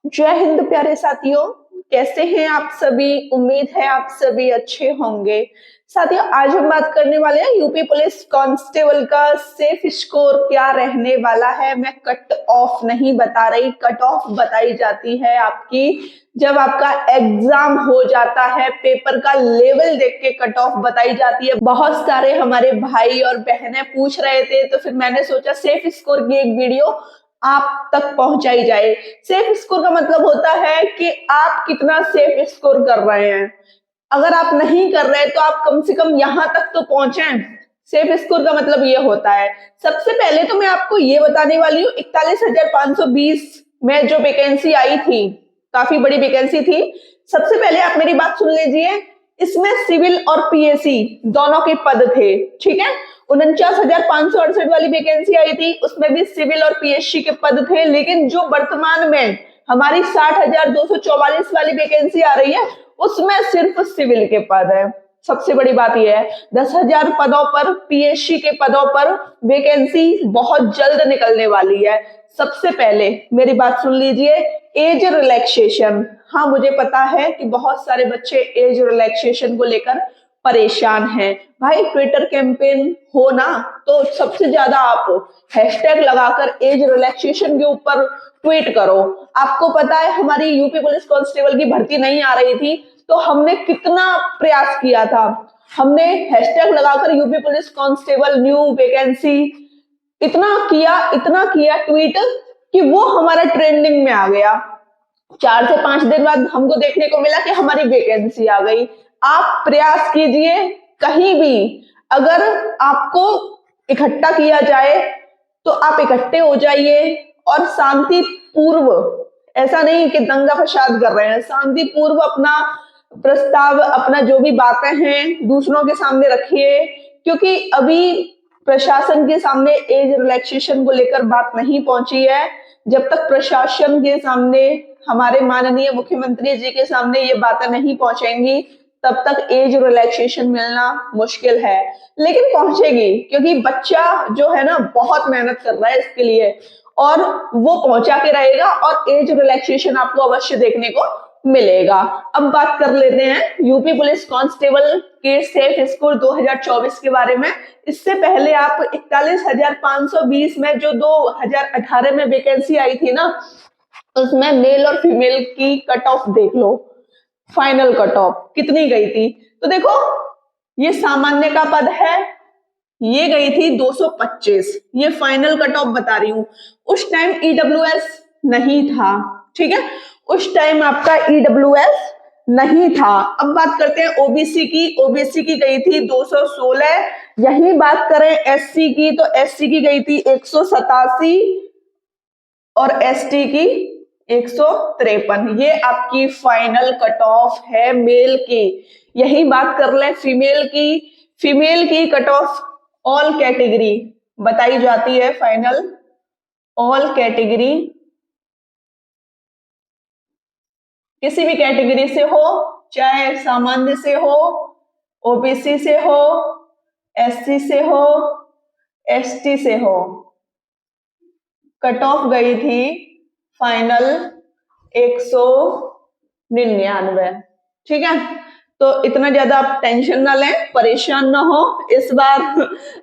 जय हिंद प्यारे साथियों, कैसे हैं आप सभी। उम्मीद है आप सभी अच्छे होंगे। साथियों, आज हम बात करने वाले हैं यूपी पुलिस कांस्टेबल का सेफ स्कोर क्या रहने वाला है। मैं कट ऑफ नहीं बता रही, कट ऑफ बताई जाती है आपकी जब आपका एग्जाम हो जाता है, पेपर का लेवल देख के कट ऑफ बताई जाती है। बहुत सारे हमारे भाई और बहनें पूछ रहे थे, तो फिर मैंने सोचा सेफ स्कोर की एक वीडियो आप तक पहुंचाई जाए। सेफ स्कोर का मतलब होता है कि आप कितना सेफ स्कोर कर रहे हैं। अगर आप नहीं कर रहे तो आप कम से कम यहां तक तो पहुंचे। सेफ स्कोर का मतलब ये होता है। सबसे पहले तो मैं आपको ये बताने वाली हूँ, 41,520 में जो वैकेंसी आई थी, काफी बड़ी वैकेंसी थी। सबसे पहले आप मेरी बात सुन लीजिए। इसमें सिविल और पीएसी दोनों के पद थे, ठीक है। 49,568 वाली वैकेंसी आई थी, उसमें भी सिविल और पीएससी के पद थे। लेकिन जो वर्तमान में हमारी 60,244 वाली वैकेंसी आ रही है, उसमें सिर्फ सिविल के पद है। सबसे बड़ी बात यह है, 10,000 पदों पर, पीएससी के पदों पर वैकेंसी बहुत जल्द निकलने वाली है। सबसे पहले मेरी बात सुन लीजिए, एज रिलैक्सेशन। हाँ, मुझे पता है कि बहुत सारे बच्चे एज रिलैक्सेशन को लेकर परेशान हैं। भाई, ट्विटर कैंपेन हो ना, तो सबसे ज्यादा आप हैशटैग लगाकर एज रिलैक्सेशन के ऊपर ट्वीट करो। आपको पता है हमारी यूपी पुलिस कांस्टेबल की भर्ती नहीं आ रही थी, तो हमने कितना प्रयास किया था। हमने हैशटैग लगाकर UP police constable new vacancy इतना किया ट्वीट कि वो हमारा ट्रेंडिंग में आ गया। 4 से 5 दिन बाद हमको देखने को मिला कि हमारी वैकेंसी आ गई। आप प्रयास कीजिए, कहीं भी अगर आपको इकट्ठा किया जाए तो आप इकट्ठे हो जाइए और शांति पूर्व, ऐसा नहीं कि दंगा फसाद कर रहे हैं, शांति पूर्व अपना प्रस्ताव, अपना जो भी बातें हैं दूसरों के सामने रखिए। क्योंकि अभी प्रशासन के सामने एज रिलैक्सेशन को लेकर बात नहीं पहुंची है। जब तक प्रशासन के सामने, हमारे माननीय मुख्यमंत्री जी के सामने ये बातें नहीं पहुंचेंगी, तब तक एज रिलैक्सेशन मिलना मुश्किल है। लेकिन पहुंचेगी, क्योंकि बच्चा जो है ना बहुत मेहनत कर रहा है इसके लिए, और वो पहुंचा के रहेगा और एज रिलैक्सेशन आपको अवश्य देखने को मिलेगा। अब बात कर लेते हैं यूपी पुलिस कांस्टेबल के सेफ स्कोर 2024 के बारे में। इससे पहले आप 41,520 में जो 2018 में वैकेंसी आई थी ना, उसमें मेल और फीमेल की कट ऑफ देख लो। फाइनल कट ऑफ कितनी गई थी, तो देखो ये सामान्य का पद है, ये गई थी 225। ये फाइनल कट ऑफ बता रही हूं। उस टाइम ईडब्ल्यूएस नहीं था, ठीक है, उस टाइम आपका ईडब्ल्यूएस नहीं था। अब बात करते हैं ओबीसी की। ओबीसी की गई थी 216। यही बात करें एससी की, तो एससी की गई थी 187 और एसटी की 153। ये आपकी फाइनल कट ऑफ है मेल की। यही बात कर ले फीमेल की। फीमेल की कट ऑफ ऑल कैटेगरी बताई जाती है, फाइनल ऑल कैटेगरी, किसी भी कैटेगरी से हो, चाहे सामान्य से हो, ओबीसी से हो, एससी से हो, एसटी से हो, कट ऑफ गई थी फाइनल 199। ठीक है, तो इतना ज्यादा आप टेंशन ना लें, परेशान ना हो। इस बार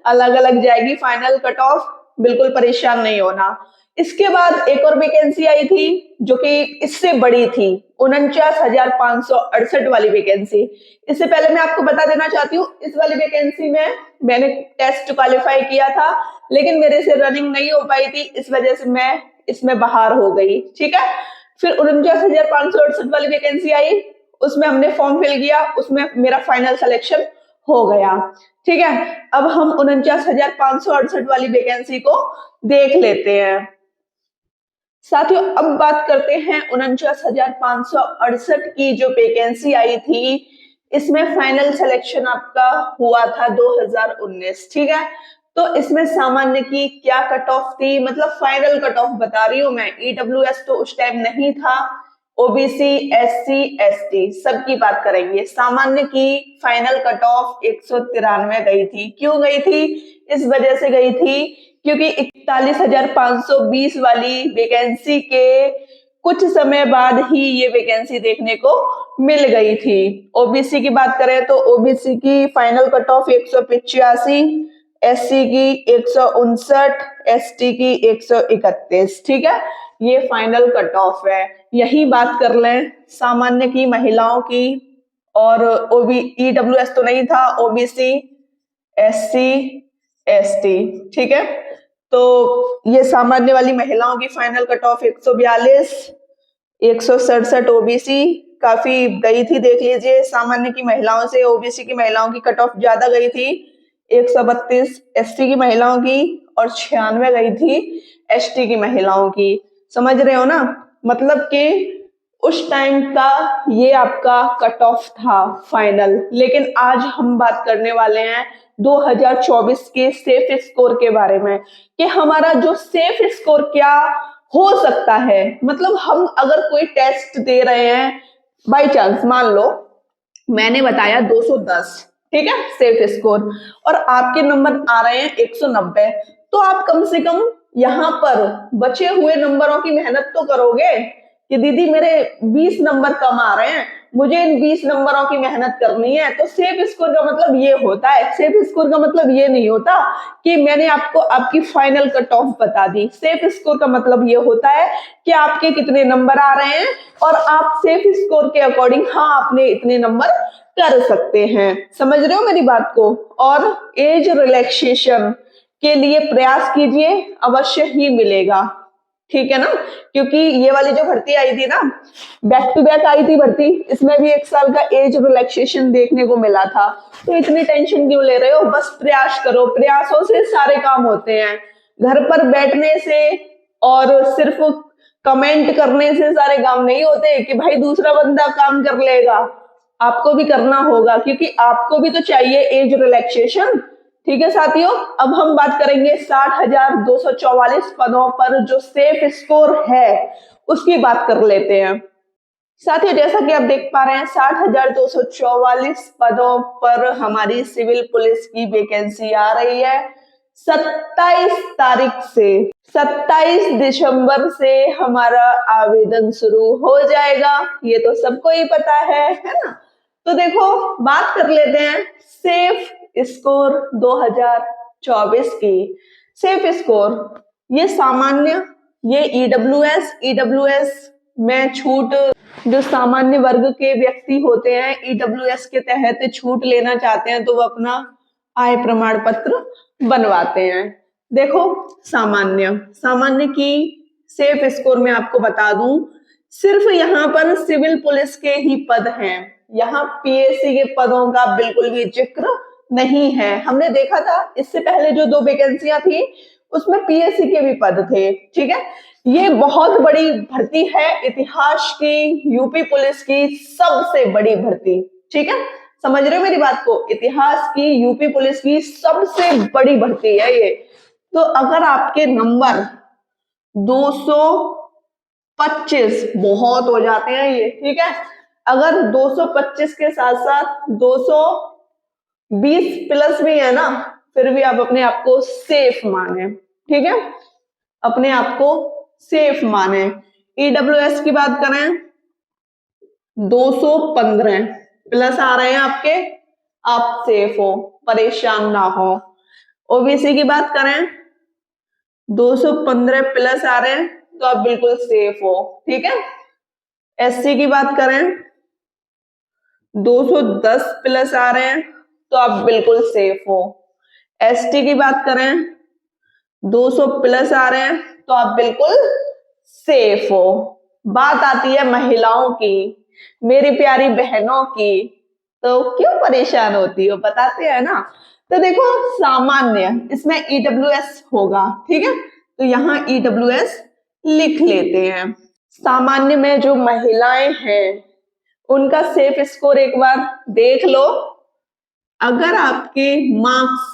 अलग अलग जाएगी फाइनल कट ऑफ, बिल्कुल परेशान नहीं होना। इसके बाद एक और वैकेंसी आई थी जो कि इससे बड़ी थी, 49,568 वाली वैकेंसी। इससे पहले मैं आपको बता देना चाहती हूँ, इस वाली वैकेंसी में मैंने टेस्ट क्वालिफाई किया था, लेकिन मेरे से रनिंग नहीं हो पाई थी, इस वजह से मैं इसमें बाहर हो गई। ठीक है, फिर 49,568 वाली वैकेंसी आई, उसमें हमने फॉर्म फिल किया, उसमें मेरा फाइनल सिलेक्शन हो गया। ठीक है, अब हम 49,568 वाली वैकेंसी को देख लेते हैं। साथियों, अब बात करते हैं 49,568 की जो वैकेंसी आई थी, इसमें फाइनल सिलेक्शन आपका हुआ था 2019। ठीक है, तो इसमें सामान्य की क्या कट ऑफ थी, मतलब फाइनल कट ऑफ बता रही हूं मैं। ईडब्ल्यूएस तो उस टाइम नहीं था, ओबीसी, एससी, एसटी सबकी बात करेंगे। सामान्य की फाइनल कट ऑफ 193 गई थी। क्यों गई थी? इस वजह से गई थी क्योंकि 41,520 वाली वैकेंसी के कुछ समय बाद ही ये वैकेंसी देखने को मिल गई थी। ओबीसी की बात करें तो ओबीसी की फाइनल कट ऑफ 185, एससी की 159, एसटी की 131। ठीक है, ये फाइनल कट ऑफ है। यही बात कर लें सामान्य की, महिलाओं की, और ईडब्ल्यूएस तो नहीं था, ओबीसी, एससी, एसटी। ठीक है, तो ये सामान्य वाली महिलाओं की फाइनल कट ऑफ 142, 167 ओबीसी काफी गई थी, देख लीजिए। सामान्य की महिलाओं से ओबीसी की महिलाओं की कट ऑफ ज्यादा गई थी, 132 एसटी की महिलाओं की, और 96 गई थी एसटी की महिलाओं की। समझ रहे हो ना, मतलब कि उस टाइम का ये आपका कट ऑफ था फाइनल। लेकिन आज हम बात करने वाले हैं 2024 के सेफ स्कोर के बारे में, कि हमारा जो सेफ स्कोर क्या हो सकता है। मतलब हम अगर कोई टेस्ट दे रहे हैं, बाय चांस मान लो मैंने बताया 210, ठीक है, सेफ स्कोर, और आपके नंबर आ रहे हैं 190, तो आप कम से कम यहाँ पर बचे हुए नंबरों की मेहनत तो करोगे कि दीदी मेरे 20 नंबर कम आ रहे हैं, मुझे इन 20 नंबरों की मेहनत करनी है। तो सेफ स्कोर का मतलब ये होता है। सेफ स्कोर का मतलब ये नहीं होता कि मैंने आपको आपकी फाइनल कट ऑफ बता दी। सेफ स्कोर का मतलब ये होता है कि आपके कितने नंबर आ रहे हैं और आप सेफ स्कोर के अकॉर्डिंग हाँ आपने इतने नंबर कर सकते हैं। समझ रहे हो मेरी बात को। और एज रिलैक्सेशन के लिए प्रयास कीजिए, अवश्य ही मिलेगा। ठीक है ना, क्योंकि ये वाली जो भर्ती आई थी ना, बैक टू बैक आई थी भर्ती, इसमें भी 1 साल का एज रिलैक्सेशन देखने को मिला था। तो इतनी टेंशन क्यों ले रहे हो, बस प्रयास करो, प्रयासों से सारे काम होते हैं। घर पर बैठने से और सिर्फ कमेंट करने से सारे काम नहीं होते कि भाई दूसरा बंदा काम कर लेगा, आपको भी करना होगा, क्योंकि आपको भी तो चाहिए एज रिलैक्सेशन। ठीक है साथियों, अब हम बात करेंगे 60,244 पदों पर जो सेफ स्कोर है उसकी बात कर लेते हैं। साथियों, जैसा कि आप देख पा रहे हैं 60,244 पदों पर हमारी सिविल पुलिस की वैकेंसी आ रही है 27 तारीख से। 27 दिसंबर से हमारा आवेदन शुरू हो जाएगा, ये तो सबको ही पता है ना। तो देखो बात कर लेते हैं सेफ स्कोर 2024 की। सेफ स्कोर ये सामान्य, ये ईडब्ल्यूएस में छूट, जो सामान्य वर्ग के व्यक्ति होते हैं ईडब्ल्यूएस के तहत छूट लेना चाहते हैं तो वो अपना आय प्रमाण पत्र बनवाते हैं। देखो सामान्य की सेफ स्कोर में आपको बता दूं, सिर्फ यहाँ पर सिविल पुलिस के ही पद हैं, यहाँ पीएससी के पदों का बिल्कुल भी जिक्र नहीं है। हमने देखा था इससे पहले जो 2 वैकेंसियां थी उसमें पीएससी के भी पद थे। ठीक है, ये बहुत बड़ी भर्ती है, इतिहास की यूपी पुलिस की सबसे बड़ी भर्ती। ठीक है, समझ रहे हो मेरी बात को, इतिहास की यूपी पुलिस की सबसे बड़ी भर्ती है ये। तो अगर आपके नंबर 225 बहुत हो जाते हैं ये, ठीक है, अगर 225 के साथ साथ 220 प्लस भी है ना, फिर भी आप अपने आप को सेफ माने। ठीक है, अपने आप को सेफ माने। ईडब्ल्यूएस की बात करें 215 प्लस आ रहे हैं आपके, आप सेफ हो, परेशान ना हो। ओबीसी की बात करें 215 प्लस आ रहे हैं तो आप बिल्कुल सेफ हो। ठीक है, एससी की बात करें 210 प्लस आ रहे हैं तो आप बिल्कुल सेफ हो। एसटी की बात करें 200 प्लस आ रहे हैं तो आप बिल्कुल सेफ हो। बात आती है महिलाओं की, मेरी प्यारी बहनों की, तो क्यों परेशान होती हो, बताते हैं ना। तो देखो सामान्य, इसमें ईडब्ल्यूएस होगा। ठीक है, तो यहाँ ईडब्ल्यूएस लिख लेते हैं। सामान्य में जो महिलाएं हैं उनका सेफ स्कोर एक बार देख लो। अगर आपके मार्क्स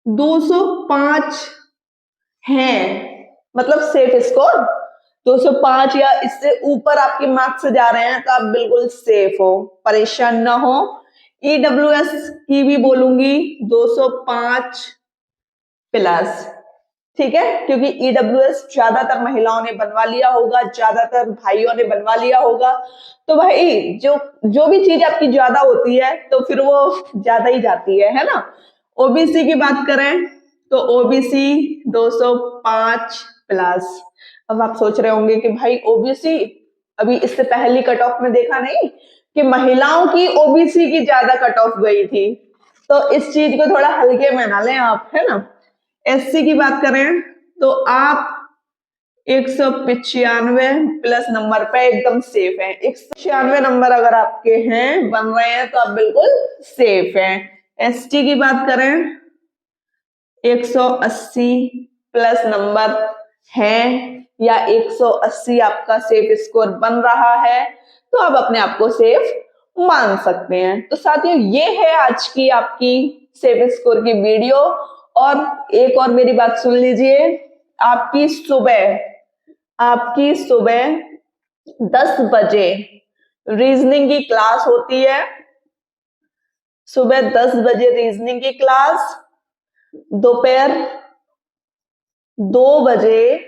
205 हैं, मतलब सेफ स्कोर 205 या इससे ऊपर आपके मार्क्स जा रहे हैं तो आप बिल्कुल सेफ हो, परेशान ना हो। ईडब्ल्यूएस की भी बोलूंगी 205 प्लस। ठीक है, क्योंकि ईडब्ल्यूएस ज्यादातर महिलाओं ने बनवा लिया होगा, ज्यादातर भाइयों ने बनवा लिया होगा। तो भाई जो भी चीज आपकी ज्यादा होती है तो फिर वो ज्यादा ही जाती है ना। ओबीसी की बात करें तो ओबीसी 205 प्लस। अब आप सोच रहे होंगे कि भाई ओबीसी, अभी इससे पहली कट ऑफ में देखा नहीं कि महिलाओं की ओबीसी की ज्यादा कट ऑफ गई थी, तो इस चीज को थोड़ा हल्के में ना लें आप, है ना। एससी की बात करें तो आप 195 प्लस नंबर पे एकदम सेफ है। 196 नंबर अगर आपके हैं, बन रहे हैं, तो आप बिल्कुल सेफ हैं। एसटी की बात करें 180 प्लस नंबर है या 180 आपका सेफ स्कोर बन रहा है, तो आप अपने आप को सेफ मान सकते हैं। तो साथियों, ये है आज की आपकी सेफ स्कोर की वीडियो। और एक और मेरी बात सुन लीजिए, आपकी सुबह 10 बजे रीजनिंग की क्लास होती है। सुबह 10 बजे रीजनिंग की क्लास, दोपहर 2 बजे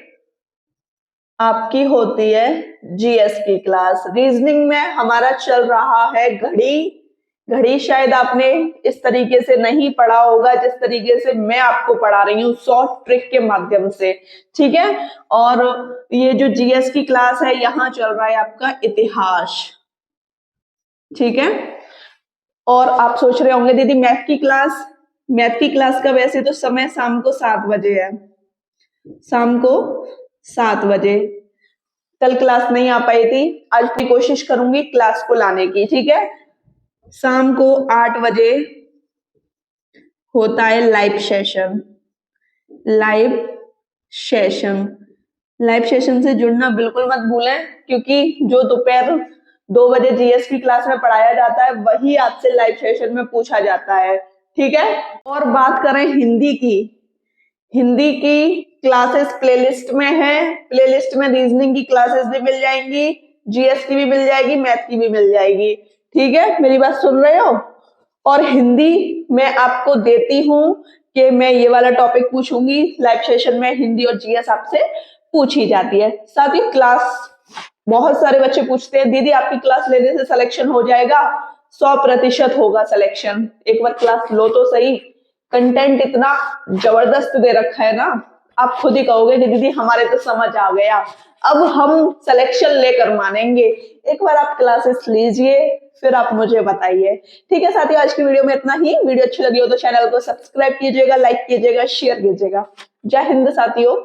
आपकी होती है जीएस की क्लास। रीजनिंग में हमारा चल रहा है घड़ी शायद आपने इस तरीके से नहीं पढ़ा होगा जिस तरीके से मैं आपको पढ़ा रही हूँ, शॉर्ट ट्रिक के माध्यम से, ठीक है। और ये जो जीएस की क्लास है, यहाँ चल रहा है आपका इतिहास, ठीक है। और आप सोच रहे होंगे दीदी मैथ की क्लास का वैसे तो समय शाम को 7 बजे है, शाम को 7 बजे। कल क्लास नहीं आ पाई थी, आज भी कोशिश करूंगी क्लास को लाने की, ठीक है। शाम को 8 बजे होता है लाइव सेशन से जुड़ना बिल्कुल मत भूलें, क्योंकि जो दोपहर 2 बजे जीएस की क्लास में पढ़ाया जाता है वही आपसे लाइव सेशन में पूछा जाता है, ठीक है। और बात करें हिंदी की क्लासेस प्लेलिस्ट में है। प्लेलिस्ट में रीजनिंग की क्लासेस भी मिल जाएंगी, जीएस की भी मिल जाएगी, मैथ की भी मिल जाएगी, ठीक है। मेरी बात सुन रहे हो। और हिंदी मैं आपको देती हूं कि मैं ये वाला टॉपिक पूछूंगी लाइव सेशन में, हिंदी और जीएस आपसे पूछी जाती है। साथ ही क्लास, बहुत सारे बच्चे पूछते हैं दीदी आपकी क्लास लेने से सिलेक्शन हो जाएगा? 100% होगा सिलेक्शन। एक बार क्लास लो तो सही, कंटेंट इतना जबरदस्त दे रखा है ना, आप खुद ही कहोगे कि दीदी हमारे तो समझ आ गया, अब हम सिलेक्शन लेकर मानेंगे। एक बार आप क्लासेस लीजिए, फिर आप मुझे बताइए, ठीक है। साथियों, आज की वीडियो में इतना ही। वीडियो अच्छी लगी हो तो चैनल को सब्सक्राइब कीजिएगा, लाइक कीजिएगा, शेयर कीजिएगा। जय हिंद साथियों।